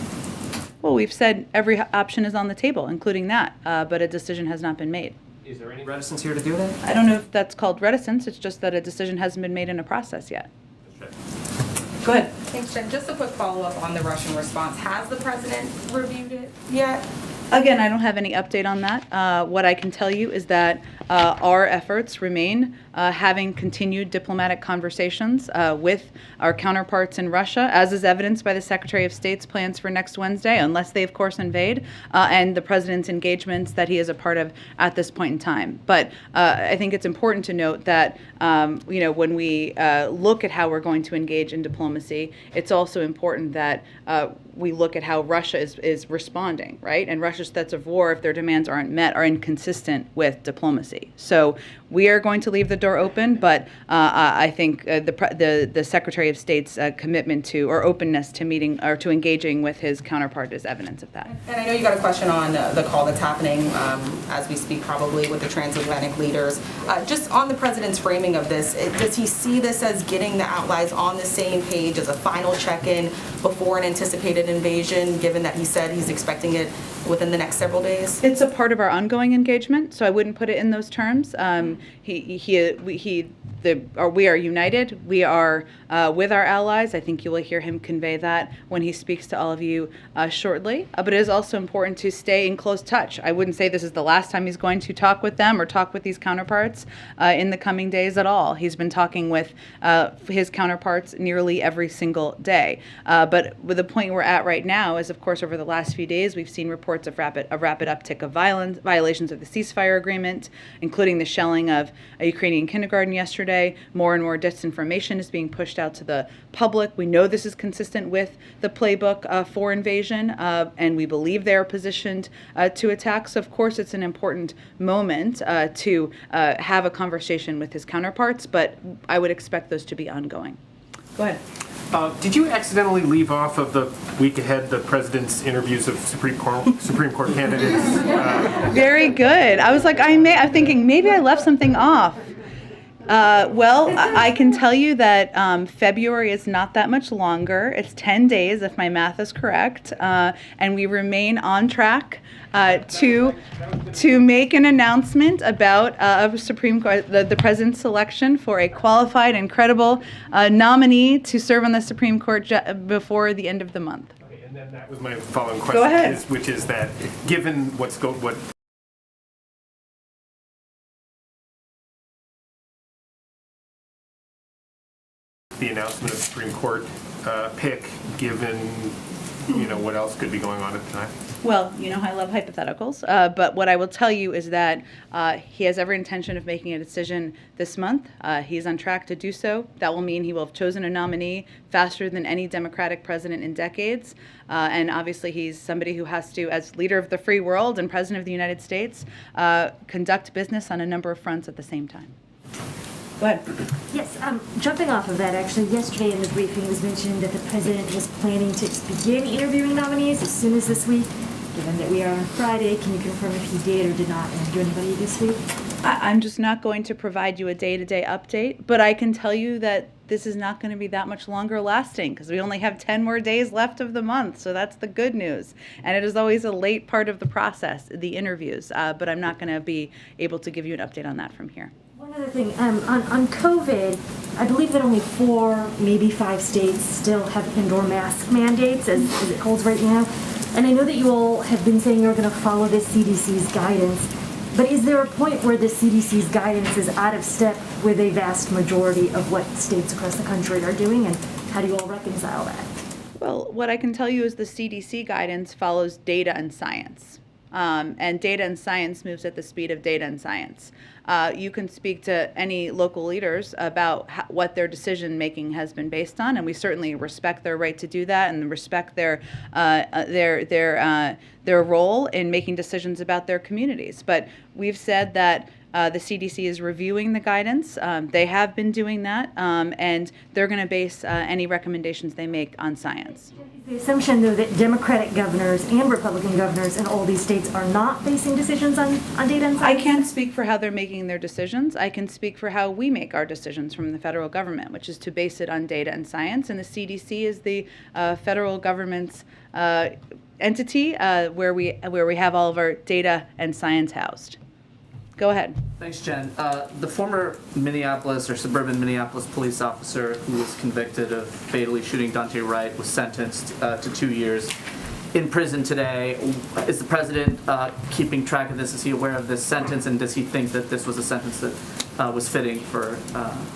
Well, we've said every option is on the table, including that, but a decision has not been made. Is there any reticence here to do that? I don't know if that's called reticence. It's just that a decision hasn't been made in a process yet. Go ahead. Thanks, Jen. Just a quick follow-up on the Russian response. Has the president reviewed it yet? Again, I don't have any update on that. What I can tell you is that our efforts remain having continued diplomatic conversations with our counterparts in Russia, as is evidenced by the Secretary of State's plans for next Wednesday, unless they, of course, invade, and the president's engagements that he is a part of at this point in time. But I think it's important to note that, when we look at how we're going to engage in diplomacy, it's also important that we look at how Russia is responding, right? And Russia's threats of war, if their demands aren't met, are inconsistent with diplomacy. So we are going to leave the door open, but I think the Secretary of State's commitment to, or openness to meeting or to engaging with his counterpart is evidence of that. And I know you got a question on the call that's happening as we speak, probably with the transatlantic leaders. Just on the president's framing of this, does he see this as getting the allies on the same page as a final check-in before an anticipated invasion, given that he said he's expecting it within the next several days? It's a part of our ongoing engagement, so I wouldn't put it in those terms. We are united. We are with our allies. I think you will hear him convey that when he speaks to all of you shortly. But it is also important to stay in close touch. I wouldn't say this is the last time he's going to talk with them or talk with these counterparts in the coming days at all. He's been talking with his counterparts nearly every single day. But with the point we're at right now is, of course, over the last few days, we've seen reports of a rapid uptick of violations of the ceasefire agreement, including the shelling bombing of a Ukrainian kindergarten yesterday. More and more disinformation is being pushed out to the public. We know this is consistent with the playbook for invasion, and we believe they are positioned to attack. So, of course, it's an important moment to have a conversation with his counterparts, but I would expect those to be ongoing. Go ahead. Did you accidentally leave off of the week ahead the president's interviews of Supreme Court candidates? Very good. I was like, I'm thinking maybe I left something off. Well, I can tell you that February is not that much longer. It's 10 days, if my math is correct, and we remain on track to make an announcement about Supreme Court, the president's selection for a qualified and credible nominee to serve on the Supreme Court before the end of the month. Okay, and then that was my following question, Go ahead. which is that given what the announcement of the Supreme Court pick, given what else could be going on at the time? Well, you know I love hypotheticals, but what I will tell you is that he has every intention of making a decision this month. He's on track to do so. That will mean he will have chosen a nominee faster than any Democratic president in decades. And obviously he's somebody who has to, as leader of the free world and president of the United States, conduct business on a number of fronts at the same time. Go ahead. Yes, jumping off of that, actually, yesterday in the briefing it was mentioned that the president was planning to just begin interviewing nominees as soon as this week. Given that we are on Friday, can you confirm if he did or did not interview anybody this week? I'm just not going to provide you a day-to-day update, but I can tell you that this is not going to be that much longer lasting because we only have 10 more days left of the month, so that's the good news. And it is always a late part of the process, the interviews, but I'm not going to be able to give you an update on that from here. One other thing, on COVID, I believe that only 4, maybe 5 states still have indoor mask mandates as it holds right now. And I know that you all have been saying you're going to follow the CDC's guidance, but is there a point where the CDC's guidance is out of step with a vast majority of what states across the country are doing, and how do you all reconcile that? Well, what I can tell you is the CDC guidance follows data and science. And data and science moves at the speed of data and science. You can speak to any local leaders about what their decision making has been based on, and we certainly respect their right to do that and respect their role in making decisions about their communities. But we've said that the CDC is reviewing the guidance. They have been doing that, and they're going to base any recommendations they make on science. The assumption, though, that Democratic governors and Republican governors in all these states are not basing decisions on data and science? I can't speak for how they're making their decisions. I can speak for how we make our decisions from the federal government, which is to base it on data and science. And the CDC is the federal government's entity where we have all of our data and science housed. Go ahead. Thanks, Jen. The former Minneapolis or suburban Minneapolis police officer who was convicted of fatally shooting Daunte Wright was sentenced to 2 years in prison today. Is the president keeping track of this? Is he aware of this sentence, and does he think that this was a sentence that was fitting for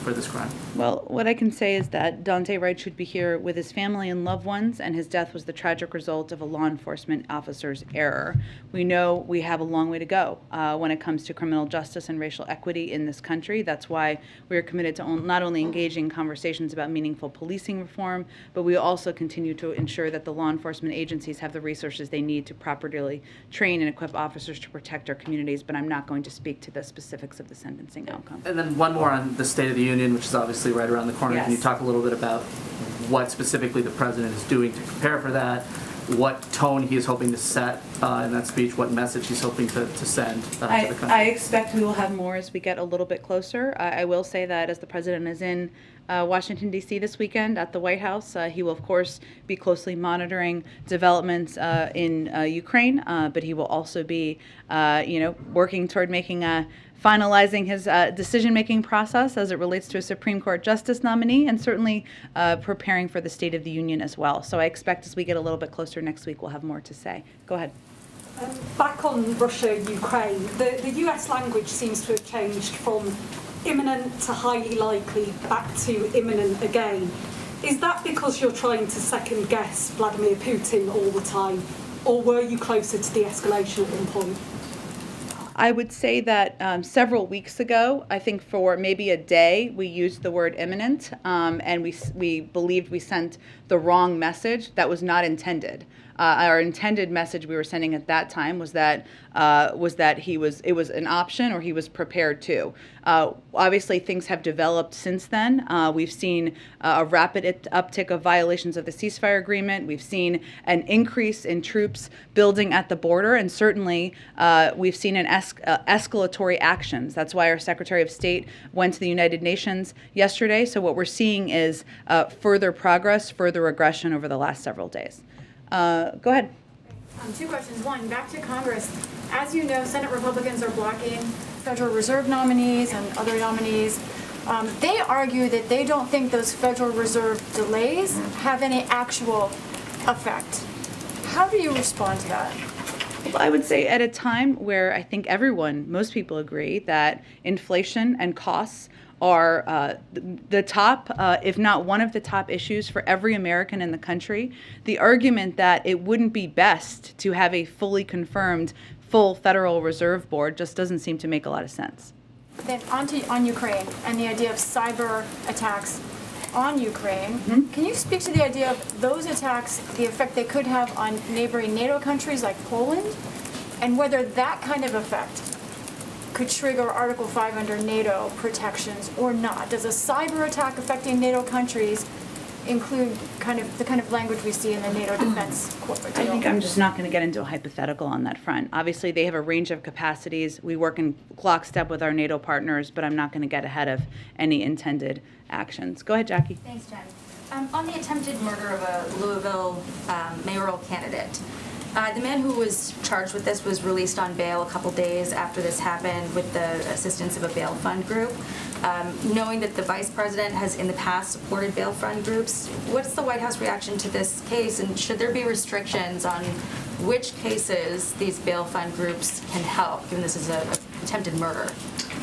this crime? Well, what I can say is that Daunte Wright should be here with his family and loved ones, and his death was the tragic result of a law enforcement officer's error. We know we have a long way to go when it comes to criminal justice and racial equity in this country. That's why we are committed to not only engaging in conversations about meaningful policing reform, but we also continue to ensure that the law enforcement agencies have the resources they need to properly train and equip officers to protect our communities, but I'm not going to speak to the specifics of the sentencing outcome. And then one more on the State of the Union, which is obviously right around the corner. Yes. Can you talk a little bit about what specifically the president is doing to prepare for that, what tone he is hoping to set in that speech, what message he's hoping to send to the country? I expect we will have more as we get a little bit closer. I will say that as the president is in Washington, D.C. this weekend at the White House, he will, of course, be closely monitoring developments in Ukraine, but he will also be, working toward finalizing his decision-making process as it relates to a Supreme Court justice nominee, and certainly preparing for the State of the Union as well. So I expect as we get a little bit closer next week, we'll have more to say. Go ahead. Back on Russia-Ukraine, the US language seems to have changed from imminent to highly likely back to imminent again. Is that because you're trying to second-guess Vladimir Putin all the time, or were you closer to the escalation at one point? I would say that several weeks ago, I think for maybe a day, we used the word imminent, and we believed we sent the wrong message that was not intended. Our intended message we were sending at that time was that it was an option, or he was prepared to. Obviously, things have developed since then. We've seen a rapid uptick of violations of the ceasefire agreement. We've seen an increase in troops building at the border, and certainly we've seen an escalatory actions. That's why our Secretary of State went to the United Nations yesterday. So what we're seeing is further progress, further aggression over the last several days. Go ahead. Two questions. One, back to Congress. As you know, Senate Republicans are blocking Federal Reserve nominees and other nominees. They argue that they don't think those Federal Reserve delays have any actual effect. How do you respond to that? Well, I would say at a time where I think most people agree that inflation and costs are the top, if not one of the top issues for every American in the country, the argument that it wouldn't be best to have a fully confirmed full Federal Reserve Board just doesn't seem to make a lot of sense. Then on Ukraine and the idea of cyber attacks on Ukraine, can you speak to the idea of those attacks, the effect they could have on neighboring NATO countries like Poland, and whether that kind of effect could trigger Article 5 under NATO protections or not? Does a cyber attack affecting NATO countries include the kind of language we see in the NATO defense corporate deal? I think I'm just not going to get into a hypothetical on that front. Obviously, they have a range of capacities. We work in lockstep with our NATO partners, but I'm not going to get ahead of any intended actions. Go ahead, Jackie. Thanks, Jen. On the attempted murder of a Louisville mayoral candidate, the man who was charged with this was released on bail a couple days after this happened with the assistance of a bail fund group. Knowing that the vice president has in the past supported bail fund groups, what's the White House reaction to this case, and should there be restrictions on which cases these bail fund groups can help, given this is an attempted murder?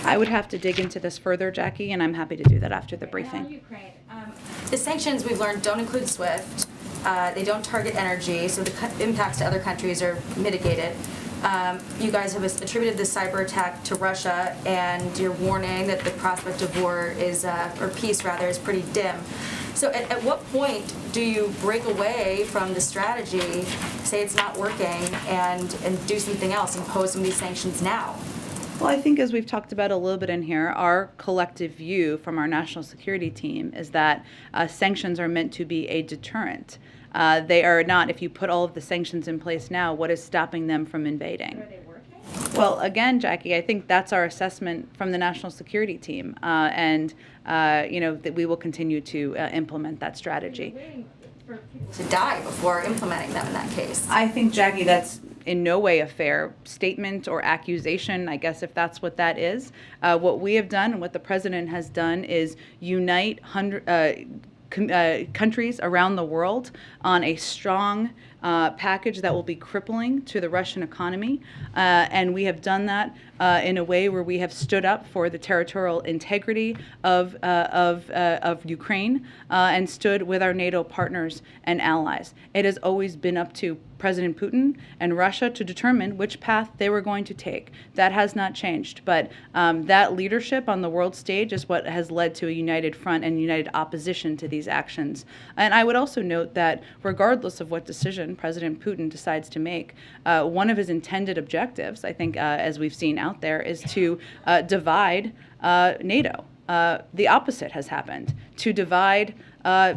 I would have to dig into this further, Jackie, and I'm happy to do that after the briefing. The sanctions we've learned don't include SWIFT. They don't target energy, so the impacts to other countries are mitigated. You guys have attributed this cyber attack to Russia, and you're warning that the prospect of war is, or peace rather, is pretty dim. So at what point do you break away from the strategy, say it's not working, and do something else, impose some of these sanctions now? Well, I think as we've talked about a little bit in here, our collective view from our national security team is that sanctions are meant to be a deterrent. They are not. If you put all of the sanctions in place now, what is stopping them from invading? Are they working? Well, again, Jackie, I think that's our assessment from the national security team, and that we will continue to implement that strategy. To die before implementing them in that case. I think, Jackie, that's in no way a fair statement or accusation, I guess, if that's what that is. What we have done and what the president has done is unite countries around the world on a strong package that will be crippling to the Russian economy. And we have done that in a way where we have stood up for the territorial integrity of Ukraine and stood with our NATO partners and allies. It has always been up to President Putin and Russia to determine which path they were going to take. That has not changed, but that leadership on the world stage is what has led to a united front and united opposition to these actions. And I would also note that regardless of what decision President Putin decides to make, one of his intended objectives, I think, as we've seen out there, is to divide NATO. The opposite has happened, to divide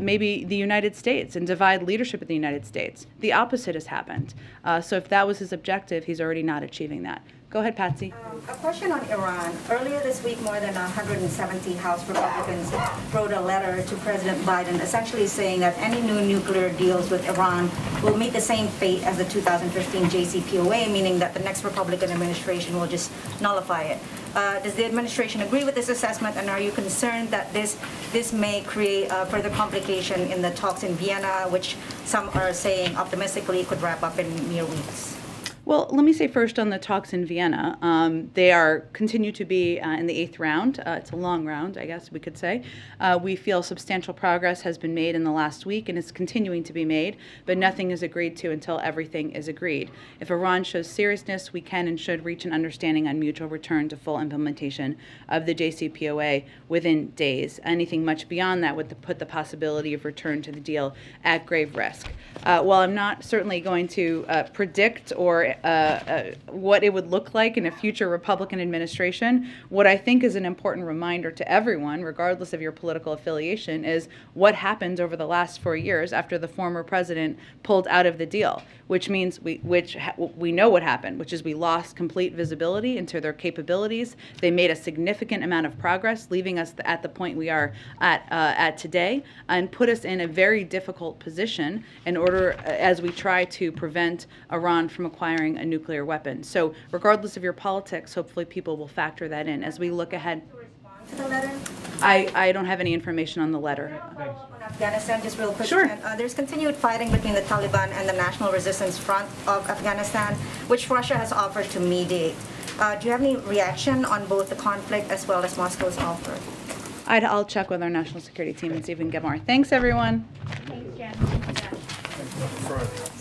maybe the United States and divide leadership of the United States. The opposite has happened. So if that was his objective, he's already not achieving that. Go ahead, Patsy. A question on Iran. Earlier this week, more than 170 House Republicans wrote a letter to President Biden essentially saying that any new nuclear deals with Iran will meet the same fate as the 2015 JCPOA, meaning that the next Republican administration will just nullify it. Does the administration agree with this assessment, and are you concerned that this may create further complication in the talks in Vienna, which some are saying optimistically could wrap up in mere weeks? Well, let me say first on the talks in Vienna, they continue to be in the 8th round. It's a long round, I guess we could say. We feel substantial progress has been made in the last week and is continuing to be made, but nothing is agreed to until everything is agreed. If Iran shows seriousness, we can and should reach an understanding on mutual return to full implementation of the JCPOA within days. Anything much beyond that would put the possibility of return to the deal at grave risk. While I'm not certainly going to predict or what it would look like in a future Republican administration, what I think is an important reminder to everyone, regardless of your political affiliation, is what happened over the last 4 years after the former president pulled out of the deal, which means we know what happened, which is we lost complete visibility into their capabilities. They made a significant amount of progress, leaving us at the point we are at today, and put us in a very difficult position in order as we try to prevent Iran from acquiring a nuclear weapon. So regardless of your politics, hopefully people will factor that in as we look ahead. To the letter? I don't have any information on the letter. On Afghanistan, just real quick. Sure. There's continued fighting between the Taliban and the National Resistance Front of Afghanistan, which Russia has offered to mediate. Do you have any reaction on both the conflict as well as Moscow's offer? I'll check with our national security team and see if we can get more. Thanks, everyone. Thanks, Jen. Front.